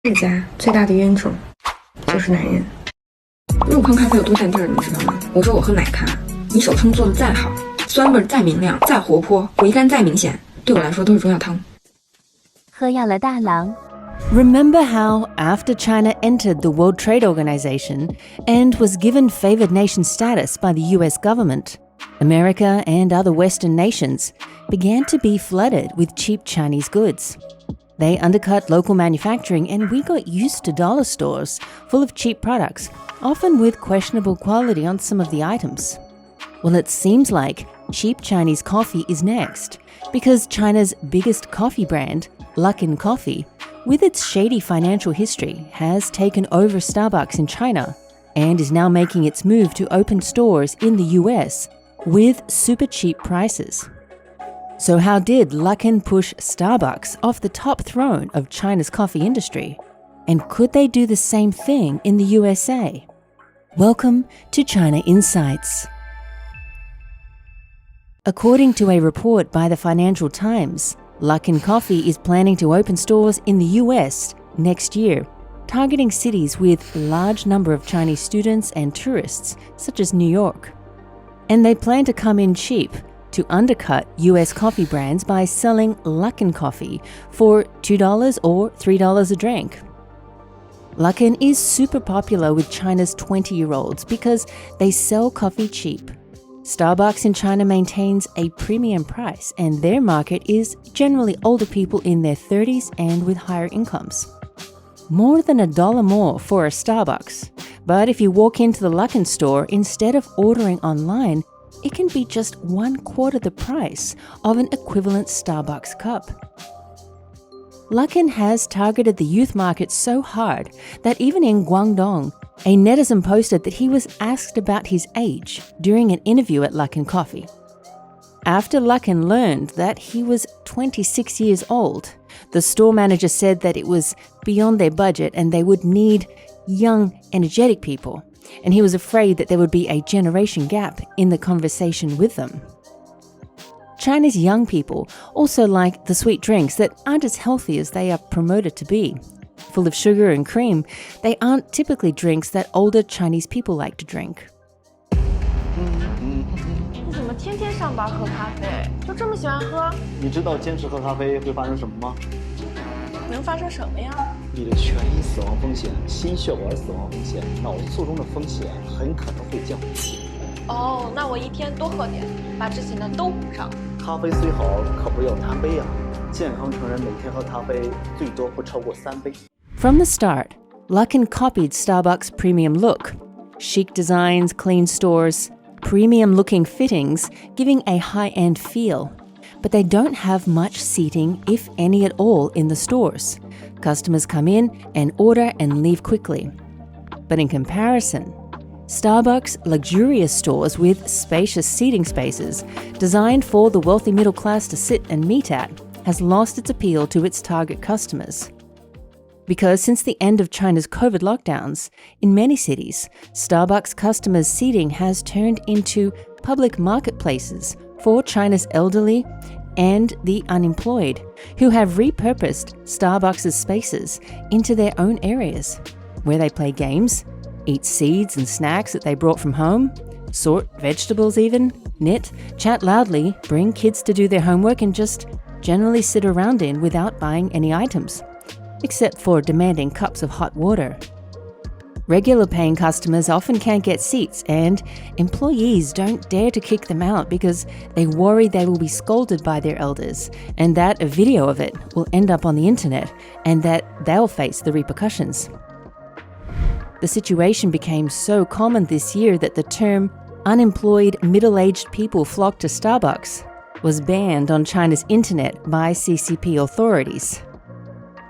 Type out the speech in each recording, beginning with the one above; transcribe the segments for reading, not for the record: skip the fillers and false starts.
这家最大的冤种就是男人。陆康咖啡有多占地儿，你知道吗？我说我喝奶咖，你手冲做的再好，酸味再明亮、再活泼，回甘再明显，对我来说都是中药汤。喝药了大郎。 Remember how, after China entered the World Trade Organization and was given favored nation status by the US government, America and other Western nations began to be flooded with cheap Chinese goods. They undercut local manufacturing, and we got used to dollar stores full of cheap products, often with questionable quality on some of the items. Well, it seems like cheap Chinese coffee is next, because China's biggest coffee brand, Luckin Coffee, with its shady financial history, has taken over Starbucks in China and is now making its move to open stores in the US with super cheap prices. So how did Luckin push Starbucks off the top throne of China's coffee industry? And could they do the same thing in the USA? Welcome to China Insights. According to a report by the Financial Times, Luckan Coffee is planning to open stores in the US next year, targeting cities with a large number of Chinese students and tourists, such as New York. And they plan to come in cheap to undercut US coffee brands by selling Luckan Coffee for $2 or $3 a drink. Luckan is super popular with China's 20-year-olds because they sell coffee cheap. Starbucks in China maintains a premium price, and their market is generally older people in their 30s and with higher incomes. More than $1 more for a Starbucks. But if you walk into the Luckan store, instead of ordering online, it can be just 1/4 the price of an equivalent Starbucks cup. Luckan has targeted the youth market so hard that even in Guangdong, a netizen posted that he was asked about his age during an interview at Luckan Coffee. After Luckan learned that he was 26 years old, the store manager said that it was beyond their budget and they would need young, energetic people, and he was afraid that there would be a generation gap in the conversation with them. China's young people also like the sweet drinks that aren't as healthy as they are promoted to be. Full of sugar and cream, they aren't typically drinks that older Chinese people like to drink. 你怎么天天上班喝咖啡？就这么喜欢喝？你知道坚持喝咖啡会发生什么吗？能发生什么呀？你的全因死亡风险、心血管死亡风险、脑卒中的风险很可能会降低。哦，那我一天多喝点，把之前的都补上。咖啡虽好，可不要贪杯啊！健康成人每天喝咖啡最多不超过3杯。 From the start, Luckan copied Starbucks' premium look. Chic designs, clean stores, premium-looking fittings, giving a high-end feel. But they don't have much seating, if any at all, in the stores. Customers come in and order and leave quickly. But in comparison, Starbucks' luxurious stores with spacious seating spaces, designed for the wealthy middle class to sit and meet at, has lost its appeal to its target customers. Because since the end of China's COVID lockdowns, in many cities, Starbucks customers' seating has turned into public marketplaces for China's elderly and the unemployed, who have repurposed Starbucks' spaces into their own areas, where they play games, eat seeds and snacks that they brought from home, sort vegetables even, knit, chat loudly, bring kids to do their homework, and just generally sit around in without buying any items, except for demanding cups of hot water. Regular paying customers often can't get seats, and employees don't dare to kick them out because they worry they will be scolded by their elders, and that a video of it will end up on the internet and that they'll face the repercussions. The situation became so common this year that the term unemployed middle-aged people flock to Starbucks was banned on China's internet by CCP authorities.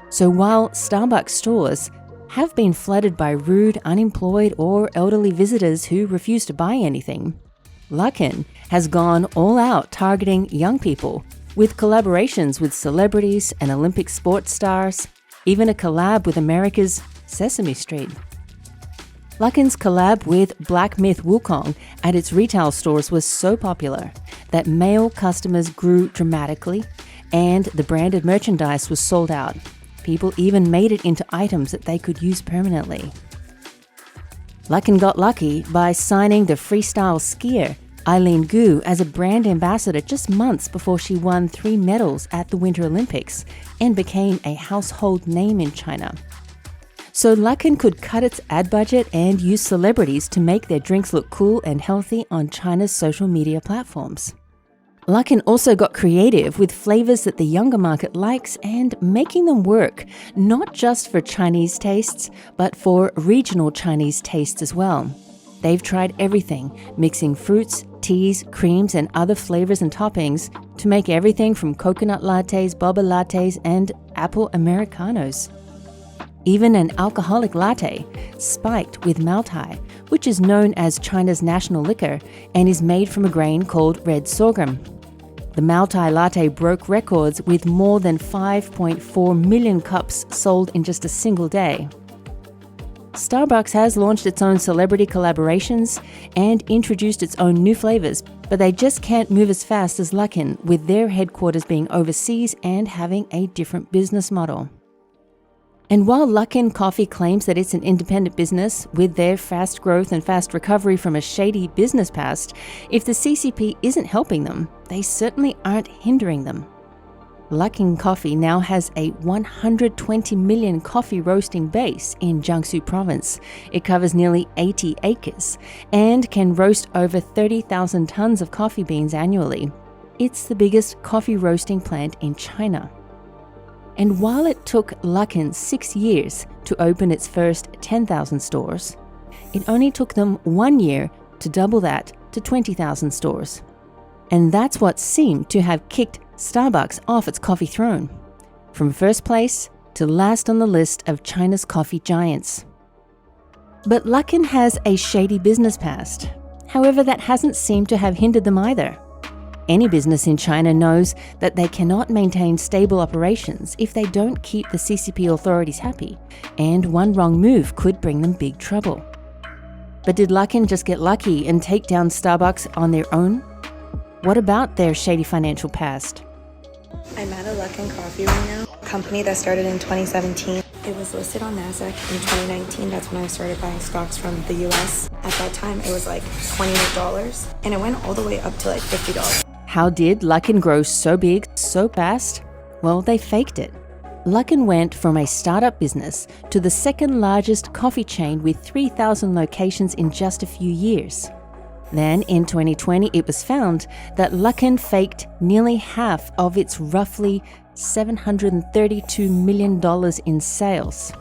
So while Starbucks stores have been flooded by rude, unemployed or elderly visitors who refuse to buy anything, Luckan has gone all out targeting young people with collaborations with celebrities and Olympic sports stars, even a collab with America's Sesame Street. Luckan's collab with Black Myth Wukong at its retail stores was so popular that male customers grew dramatically and the branded merchandise was sold out. people even made it into items that they could use permanently. Luckin got lucky by signing the freestyle skier Eileen Gu as a brand ambassador just months before she won 3 medals at the Winter Olympics and became a household name in China. So Luckin could cut its ad budget and use celebrities to make their drinks look cool and healthy on China's social media platforms. Luckin also got creative with flavors that the younger market likes and making them work, not just for Chinese tastes, but for regional Chinese tastes as well. They've tried everything, mixing fruits, teas, creams, and other flavors and toppings to make everything from coconut lattes, boba lattes, and apple Americanos. Even an alcoholic latte, spiked with maltai, which is known as China's national liquor and is made from a grain called red sorghum. The maltai latte broke records with more than 5.4 million cups sold in just a single day. Starbucks has launched its own celebrity collaborations and introduced its own new flavors, but they just can't move as fast as Luckin, with their headquarters being overseas and having a different business model. And while Luckin Coffee claims that it's an independent business with their fast growth and fast recovery from a shady business past, if the CCP isn't helping them, they certainly aren't hindering them. Luckin Coffee now has a 120 million coffee roasting base in Jiangsu province. It covers nearly 80 acres and can roast over 30,000 tons of coffee beans annually. It's the biggest coffee roasting plant in China. And while it took Luckin 6 years to open its first 10,000 stores, it only took them 1 year to double that to 20,000 stores. And that's what seemed to have kicked Starbucks off its coffee throne, from first place to last on the list of China's coffee giants. But Luckin has a shady business past. However, that hasn't seemed to have hindered them either. Any business in China knows that they cannot maintain stable operations if they don't keep the CCP authorities happy, and one wrong move could bring them big trouble. But did Luckin just get lucky and take down Starbucks on their own? What about their shady financial past? I'm at a Luckan Coffee right now, a company that started in 2017. It was listed on NASDAQ in 2019. That's when I started buying stocks from the US. At that time, it was like $28, and it went all the way up to like $50. How did Luckin grow so big, so fast? Well, they faked it. Luckin went from a startup business to the second largest coffee chain with 3,000 locations in just a few years. Then, in 2020, it was found that Luckin faked nearly half of its roughly $732 million in sales,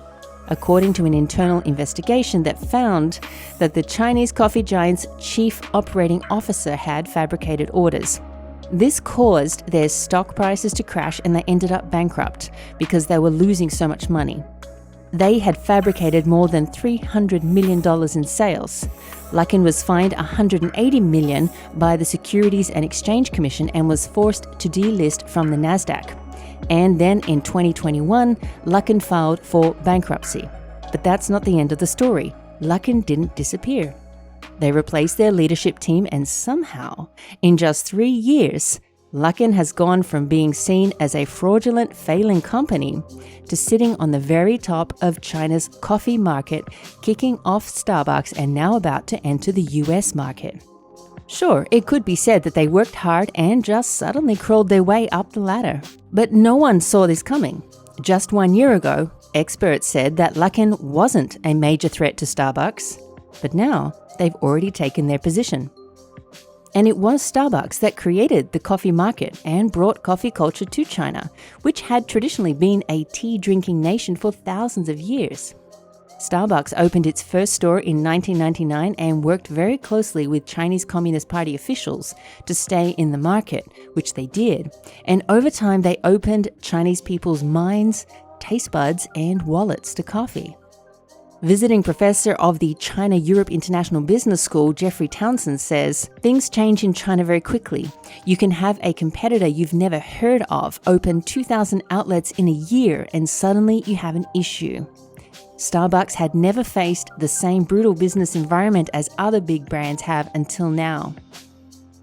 according to an internal investigation that found that the Chinese coffee giant's chief operating officer had fabricated orders. This caused their stock prices to crash and they ended up bankrupt because they were losing so much money. They had fabricated more than $300 million in sales. Luckin was fined $180 million by the Securities and Exchange Commission and was forced to delist from the NASDAQ. And then in 2021, Luckin filed for bankruptcy. But that's not the end of the story. Luckin didn't disappear. They replaced their leadership team, and somehow, in just 3 years, Luckin has gone from being seen as a fraudulent, failing company to sitting on the very top of China's coffee market, kicking off Starbucks and now about to enter the US market. Sure, it could be said that they worked hard and just suddenly crawled their way up the ladder. But no one saw this coming. Just 1 year ago, experts said that Luckin wasn't a major threat to Starbucks, but now they've already taken their position. And it was Starbucks that created the coffee market and brought coffee culture to China, which had traditionally been a tea-drinking nation for thousands of years. Starbucks opened its first store in 1999 and worked very closely with Chinese Communist Party officials to stay in the market, which they did. And over time, they opened Chinese people's minds, taste buds, and wallets to coffee. Visiting professor of the China-Europe International Business School, Jeffrey Townsend, says, "Things change in China very quickly. You can have a competitor you've never heard of open 2,000 outlets in a year and suddenly you have an issue." Starbucks had never faced the same brutal business environment as other big brands have until now.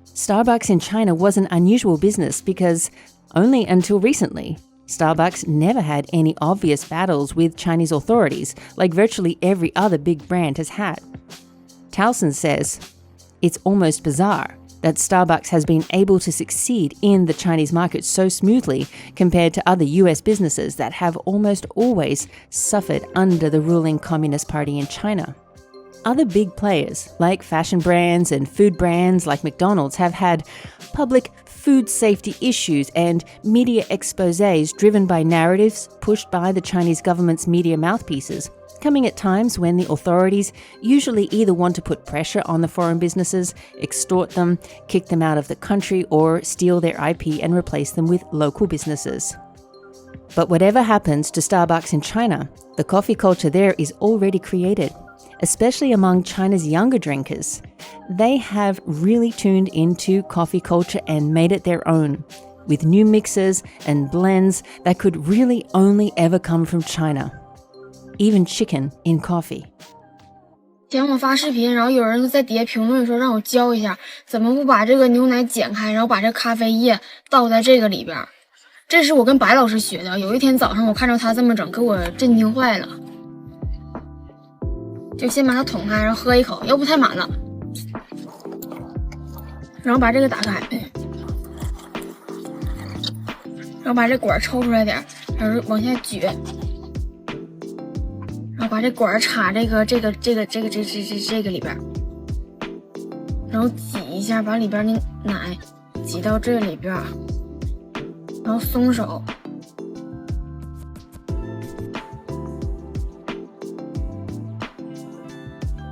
Starbucks in China was an unusual business because only until recently, Starbucks never had any obvious battles with Chinese authorities like virtually every other big brand has had. Towson says, "It's almost bizarre that Starbucks has been able to succeed in the Chinese market so smoothly compared to other US businesses that have almost always suffered under the ruling Communist Party in China." Other big players, like fashion brands and food brands like McDonald's, have had public food safety issues and media exposés driven by narratives pushed by the Chinese government's media mouthpieces, coming at times when the authorities usually either want to put pressure on the foreign businesses, extort them, kick them out of the country, or steal their IP and replace them with local businesses. But whatever happens to Starbucks in China, the coffee culture there is already created, especially among China's younger drinkers. They have really tuned into coffee culture and made it their own, with new mixes and blends that could really only ever come from China. Even chicken in coffee. 前我发视频，然后有人在底下评论说让我教一下怎么不把这个牛奶剪开，然后把这咖啡液倒在这个里边。这是我跟白老师学的。有一天早上我看着他这么整，给我震惊坏了。就先把它捅开，然后喝一口，要不太满了。然后把这个打开，然后把这管抽出来点，然后往下撅。然后把这管插这个里边，然后挤一下，把里边的奶挤到这里边，然后松手，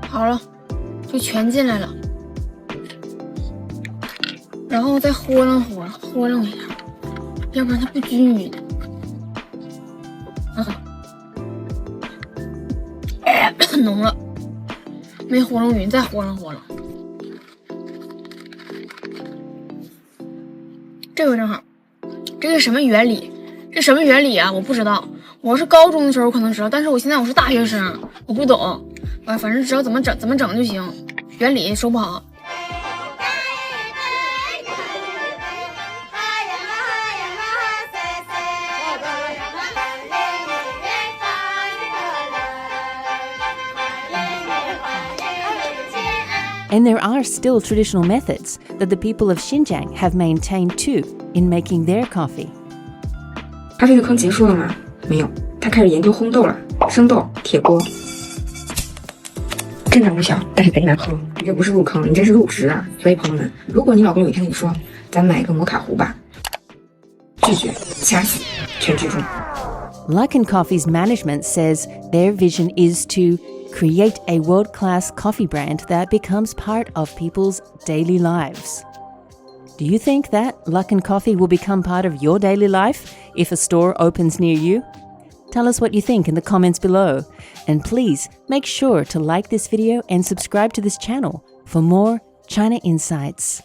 好了，就全进来了，然后再豁楞一下，要不然它不均匀。浓了，没和拢匀，再和拢。这个正好，这个什么原理？这什么原理啊？我不知道。我是高中的时候可能知道，但是我现在我是大学生，我不懂。反正知道怎么整就行，原理说不好。And there are still traditional methods that the people of Xinjiang have maintained too in making their coffee. 咖啡的坑结束了吗？没有，他开始研究烘豆了，生豆、铁锅，阵仗无小，但是贼难喝。你这不是入坑，你这是入职啊！所以朋友们，如果你老公有一天跟你说，咱买个摩卡壶吧，拒绝，掐死，全剧终。Luckan Coffee's management says their vision is to create a world-class coffee brand that becomes part of people's daily lives. Do you think that Luckan Coffee will become part of your daily life if a store opens near you? Tell us what you think in the comments below. And please make sure to like this video and subscribe to this channel for more China Insights.